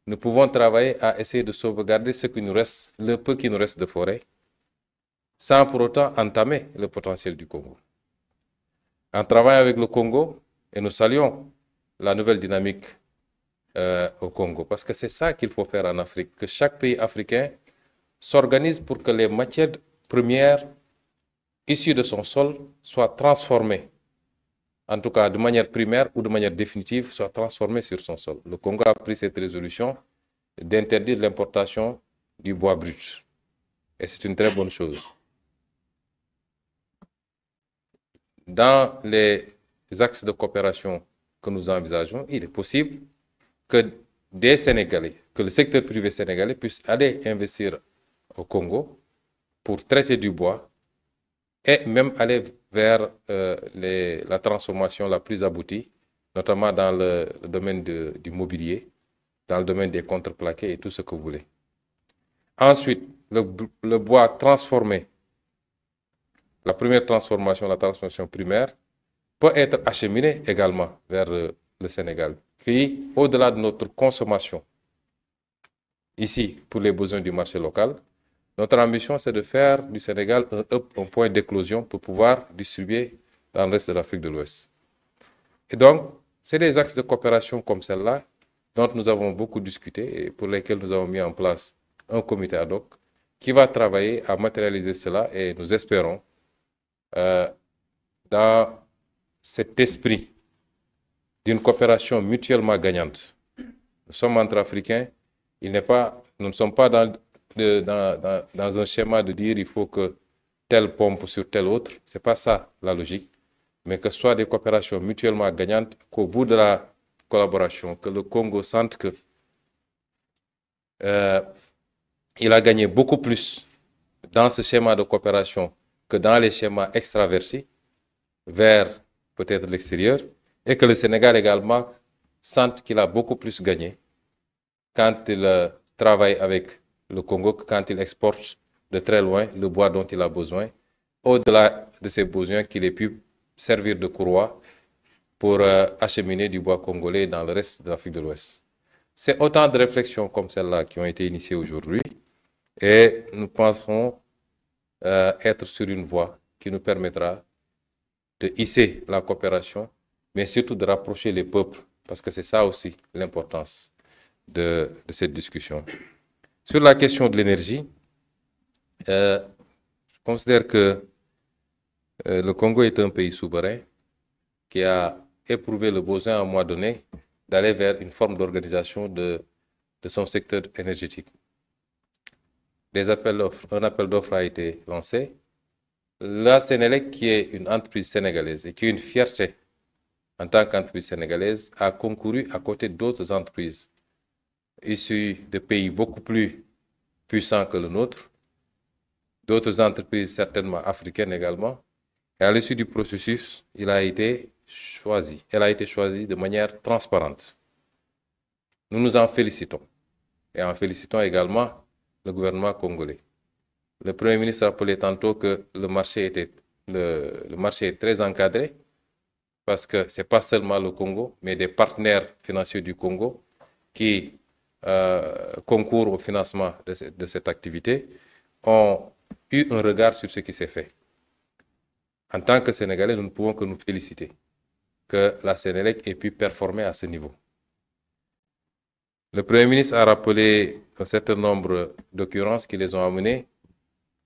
nous pouvons travailler à essayer de sauvegarder ce qui nous reste, le peu qui nous reste de forêt, sans pour autant entamer le potentiel du Congo. En travaillant avec le Congo, et nous saluons la nouvelle dynamique au Congo, parce que c'est ça qu'il faut faire en Afrique, que chaque pays africain s'organise pour que les matières premières issues de son sol soient transformées, en tout cas de manière primaire ou de manière définitive, soient transformées sur son sol. Le Congo a pris cette résolution d'interdire l'importation du bois brut. Et c'est une très bonne chose. Dans les axes de coopération que nous envisageons, il est possible que des Sénégalais, que le secteur privé sénégalais puisse aller investir au Congo pour traiter du bois et même aller vers la transformation la plus aboutie, notamment dans le domaine du mobilier, dans le domaine des contreplaqués et tout ce que vous voulez. Ensuite, le bois transformé, la première transformation, la transformation primaire, peut être acheminé également vers le Sénégal. Puis, au-delà de notre consommation, ici, pour les besoins du marché local, notre ambition, c'est de faire du Sénégal un point d'éclosion pour pouvoir distribuer dans le reste de l'Afrique de l'Ouest. Et donc, c'est des axes de coopération comme celle-là dont nous avons beaucoup discuté et pour lesquels nous avons mis en place un comité ad hoc qui va travailler à matérialiser cela et nous espérons, dans cet esprit d'une coopération mutuellement gagnante. Nous sommes entre Africains, nous ne sommes pas dans un schéma de dire il faut que telle pompe sur telle autre. Ce n'est pas ça la logique, mais que ce soit des coopérations mutuellement gagnantes, qu'au bout de la collaboration, que le Congo sente que il a gagné beaucoup plus dans ce schéma de coopération que dans les schémas extraversés vers peut-être l'extérieur, et que le Sénégal également sente qu'il a beaucoup plus gagné quand il travaille avec le Congo que quand il exporte de très loin le bois dont il a besoin, au-delà de ses besoins qu'il ait pu servir de courroie pour acheminer du bois congolais dans le reste de l'Afrique de l'Ouest. C'est autant de réflexions comme celle-là qui ont été initiées aujourd'hui et nous pensons être sur une voie qui nous permettra de hisser la coopération, mais surtout de rapprocher les peuples, parce que c'est ça aussi l'importance de cette discussion. Sur la question de l'énergie, je considère que le Congo est un pays souverain qui a éprouvé le besoin à un moment donné d'aller vers une forme d'organisation de son secteur énergétique. Un appel d'offres a été lancé. La Sénélec, qui est une entreprise sénégalaise et qui est une fierté en tant qu'entreprise sénégalaise, a concouru à côté d'autres entreprises issues de pays beaucoup plus puissants que le nôtre, d'autres entreprises certainement africaines également. Et à l'issue du processus, elle a été choisie de manière transparente. Nous nous en félicitons et en félicitons également le gouvernement congolais. Le Premier ministre rappelait tantôt que le marché est très encadré parce que ce n'est pas seulement le Congo, mais des partenaires financiers du Congo qui concourent au financement de cette activité ont eu un regard sur ce qui s'est fait. En tant que Sénégalais, nous ne pouvons que nous féliciter que la Sénélec ait pu performer à ce niveau. Le Premier ministre a rappelé un certain nombre d'occurrences qui les ont amenés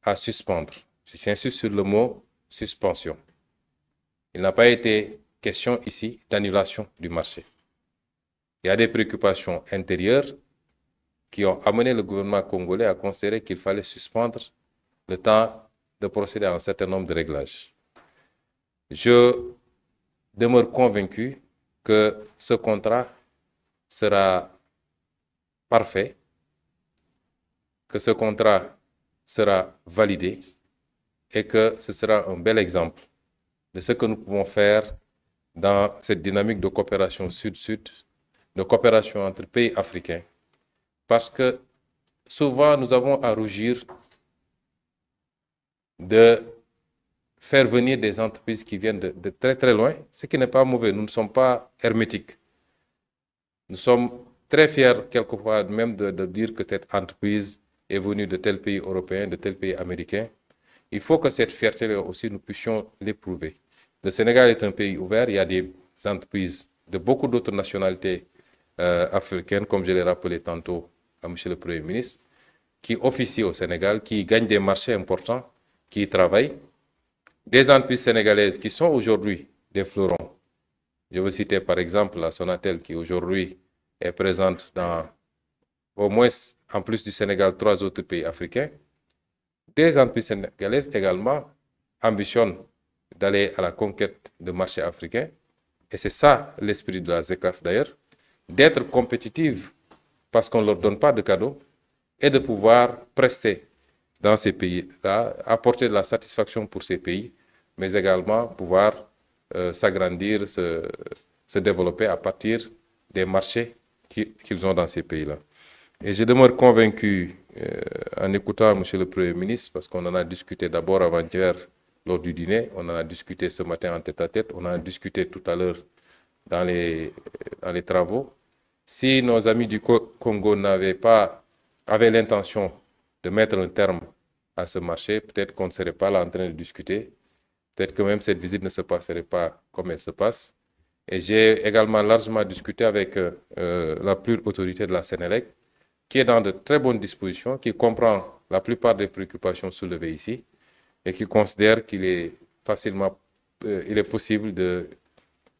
à suspendre. J'insiste sur le mot suspension. Il n'a pas été question ici d'annulation du marché. Il y a des préoccupations intérieures qui ont amené le gouvernement congolais à considérer qu'il fallait suspendre le temps de procéder à un certain nombre de réglages. Je demeure convaincu que ce contrat sera parfait, que ce contrat sera validé et que ce sera un bel exemple de ce que nous pouvons faire dans cette dynamique de coopération sud-sud, de coopération entre pays africains. Parce que souvent, nous avons à rougir de faire venir des entreprises qui viennent de très très loin, ce qui n'est pas mauvais. Nous ne sommes pas hermétiques. Nous sommes très fiers quelquefois même de dire que cette entreprise est venue de tel pays européen, de tel pays américain. Il faut que cette fierté-là aussi, nous puissions l'éprouver. Le Sénégal est un pays ouvert. Il y a des entreprises de beaucoup d'autres nationalités africaines, comme je l'ai rappelé tantôt à M. le Premier ministre, qui officient au Sénégal, qui gagnent des marchés importants, qui y travaillent. Des entreprises sénégalaises qui sont aujourd'hui des fleurons. Je veux citer par exemple la Sonatel qui aujourd'hui est présente dans au moins, en plus du Sénégal, 3 autres pays africains. Des entreprises sénégalaises également ambitionnent d'aller à la conquête de marchés africains. Et c'est ça l'esprit de la ZECAf d'ailleurs, d'être compétitive parce qu'on ne leur donne pas de cadeaux et de pouvoir prester dans ces pays-là, apporter de la satisfaction pour ces pays, mais également pouvoir s'agrandir, se développer à partir des marchés qu'ils ont dans ces pays-là. Et je demeure convaincu, en écoutant M. le Premier ministre, parce qu'on en a discuté d'abord avant-hier lors du dîner, on en a discuté ce matin en tête-à-tête, on en a discuté tout à l'heure dans les travaux. Si nos amis du Congo avaient l'intention de mettre un terme à ce marché, peut-être qu'on ne serait pas là en train de discuter. Peut-être que même cette visite ne se passerait pas comme elle se passe. Et j'ai également largement discuté avec la plus haute autorité de la Sénélec, qui est dans de très bonnes dispositions, qui comprend la plupart des préoccupations soulevées ici et qui considère qu'il est possible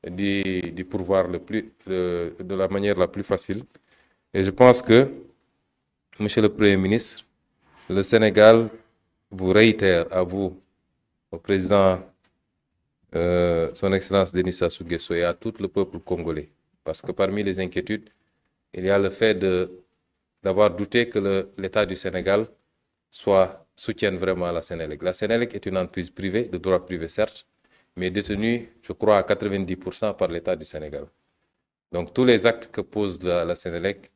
d'y pourvoir de la manière la plus facile. Et je pense que, Monsieur le Premier ministre, le Sénégal vous réitère à vous, au président, son Excellence Denis Sassou Nguesso et à tout le peuple congolais. Parce que parmi les inquiétudes, il y a le fait d'avoir douté que l'État du Sénégal soutienne vraiment la Sénélec. La Sénélec est une entreprise privée, de droit privé certes, mais détenue, je crois, à 90% par l'État du Sénégal. Donc tous les actes que pose la Sénélec,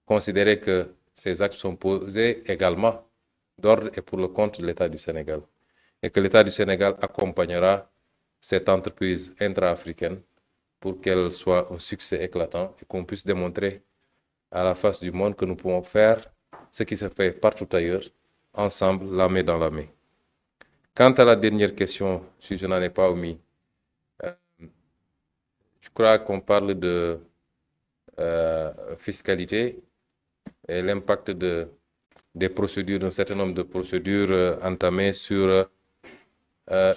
considérez que ces actes sont posés également d'ordre et pour le compte de l'État du Sénégal. Et que l'État du Sénégal accompagnera cette entreprise intra-africaine pour qu'elle soit un succès éclatant et qu'on puisse démontrer à la face du monde que nous pouvons faire ce qui se fait partout ailleurs, ensemble, la main dans la main. Quant à la dernière question, si je n'en ai pas omis, je crois qu'on parle de fiscalité et l'impact des procédures, d'un certain nombre de procédures entamées sur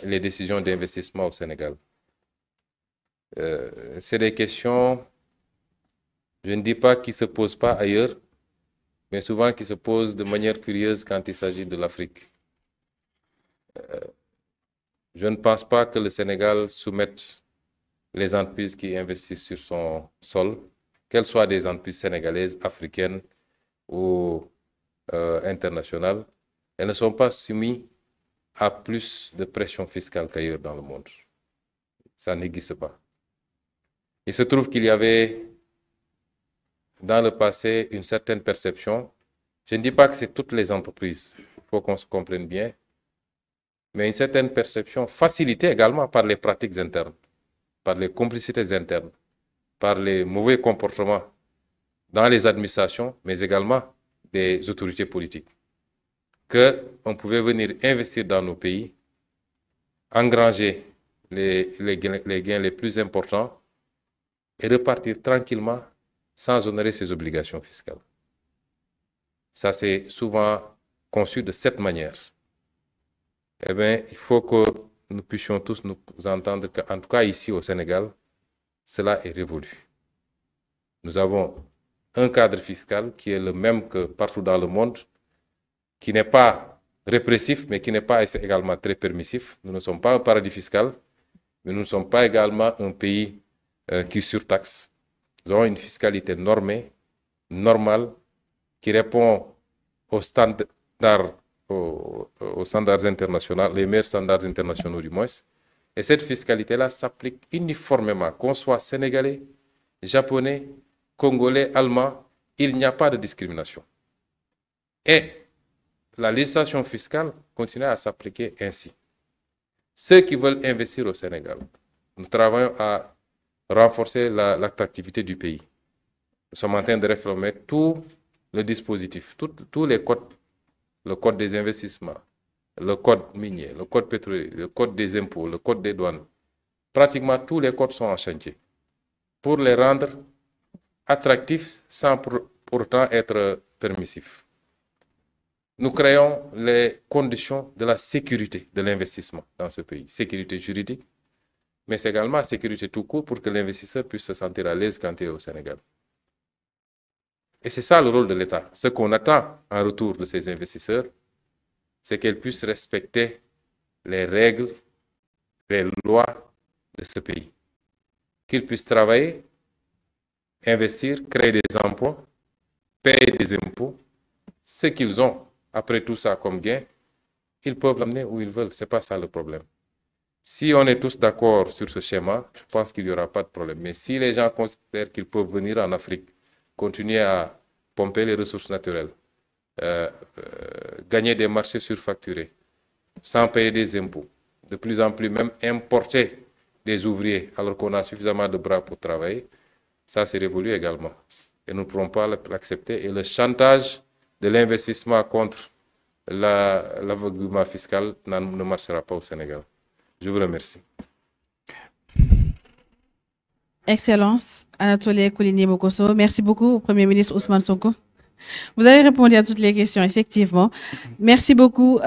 les décisions d'investissement au Sénégal. C'est des questions, je ne dis pas qui ne se posent pas ailleurs, mais souvent qui se posent de manière curieuse quand il s'agit de l'Afrique. Je ne pense pas que le Sénégal soumette les entreprises qui investissent sur son sol, qu'elles soient des entreprises sénégalaises, africaines ou internationales, elles ne sont pas soumises à plus de pression fiscale qu'ailleurs dans le monde. Ça n'existe pas. Il se trouve qu'il y avait dans le passé une certaine perception. Je ne dis pas que c'est toutes les entreprises, il faut qu'on se comprenne bien, mais une certaine perception facilitée également par les pratiques internes, par les complicités internes, par les mauvais comportements dans les administrations, mais également des autorités politiques, qu'on pouvait venir investir dans nos pays, engranger les gains les plus importants et repartir tranquillement sans honorer ses obligations fiscales. Ça, c'est souvent conçu de cette manière. Eh bien, il faut que nous puissions tous nous entendre qu'en tout cas ici au Sénégal, cela est révolu. Nous avons un cadre fiscal qui est le même que partout dans le monde, qui n'est pas répressif, mais qui n'est pas également très permissif. Nous ne sommes pas un paradis fiscal, mais nous ne sommes pas également un pays qui surtaxe. Nous avons une fiscalité normée, normale, qui répond aux standards, aux standards internationaux, les meilleurs standards internationaux du moins. Et cette fiscalité-là s'applique uniformément, qu'on soit sénégalais, japonais, congolais, allemand, il n'y a pas de discrimination. Et la législation fiscale continue à s'appliquer ainsi. Ceux qui veulent investir au Sénégal, nous travaillons à renforcer l'attractivité du pays. Nous sommes en train de réformer tout le dispositif, tous les codes, le code des investissements, le code minier, le code pétrolier, le code des impôts, le code des douanes. Pratiquement tous les codes sont en chantier pour les rendre attractifs sans pour autant être permissifs. Nous créons les conditions de la sécurité de l'investissement dans ce pays. Sécurité juridique, mais c'est également sécurité tout court pour que l'investisseur puisse se sentir à l'aise quand il est au Sénégal. Et c'est ça le rôle de l'État. Ce qu'on attend en retour de ces investisseurs, c'est qu'ils puissent respecter les règles, les lois de ce pays. Qu'ils puissent travailler, investir, créer des emplois, payer des impôts. Ce qu'ils ont, après tout ça, comme gain, ils peuvent l'amener où ils veulent. Ce n'est pas ça le problème. Si on est tous d'accord sur ce schéma, je pense qu'il n'y aura pas de problème. Mais si les gens considèrent qu'ils peuvent venir en Afrique, continuer à pomper les ressources naturelles, gagner des marchés surfacturés, sans payer des impôts, de plus en plus même importer des ouvriers alors qu'on a suffisamment de bras pour travailler, ça c'est révolu également. Et nous ne pourrons pas l'accepter. Et le chantage de l'investissement contre l'aveuglement fiscal ne marchera pas au Sénégal. Je vous remercie. Excellence, Anatole Koulibaly-Bokosso. Merci beaucoup, Premier ministre Ousmane Sonko. Vous avez répondu à toutes les questions, effectivement. Merci beaucoup.